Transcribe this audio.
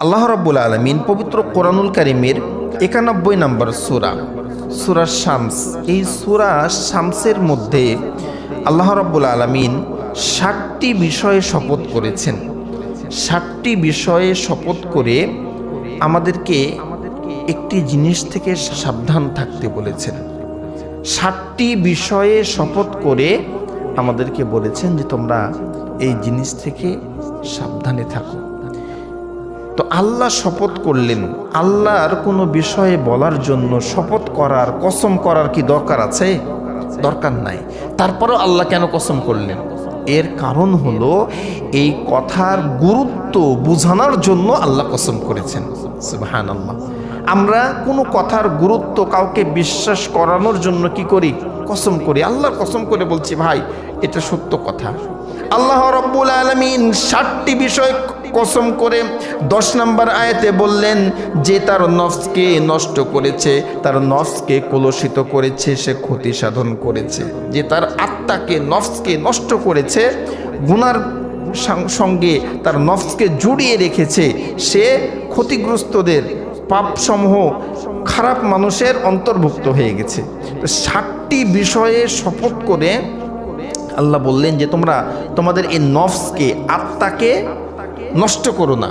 আল্লাহ রাব্বুল আলামিন পবিত্র কোরআনুল কারীমের ৯১ নম্বর সূরা শামস, এই সূরা শামসের মধ্যে আল্লাহ রাব্বুল আলামিন ৭টি বিষয়ে শপথ করেছেন। ৭টি বিষয়ে শপথ করে আমাদেরকে একটি জিনিস থেকে সাবধান থাকতে বলেছেন। ৭টি বিষয়ে শপথ করে আমাদেরকে বলেছেন যে তোমরা এই জিনিস থেকে সাবধানে থাকো। তো আল্লাহ শপথ করলেন, আল্লাহর কোনো বিষয়ে বলার জন্য শপথ করার, কসম করার কি দরকার আছে? দরকার নাই। তারপরও আল্লাহ কেন কসম করলেন? এর কারণ হলো এই কথার গুরুত্ব বোঝানোর জন্য আল্লাহ কসম করেছেন। সুবহানাল্লাহ। আমরা কোনো কথার গুরুত্ব কাউকে বিশ্বাস করানোর জন্য কি করি? কসম করি। আল্লাহর কসম করে বলছি ভাই এটা সত্য কথা। আল্লাহ রাব্বুল আলামিন ৭টি বিষয় কসম করে ১০ নম্বর আয়াতে বললেন যে তার নফসকে নষ্ট করেছে, তার নফসকে কলুষিত করেছে, সে ক্ষতি সাধন করেছে। যে তার আত্মাকে, নফসকে নষ্ট করেছে, গুনার সঙ্গে তার নফসকে জড়িয়ে রেখেছে, সে ক্ষতিগ্রস্তদের, পাপসমূহ, খারাপ মানুষের অন্তর্ভুক্ত হয়ে গেছে। তো ৭টি বিষয়ে শপথ করে আল্লাহ বললেন যে তোমরা তোমাদের এই নফসকে, আত্মাকে নষ্ট করো না।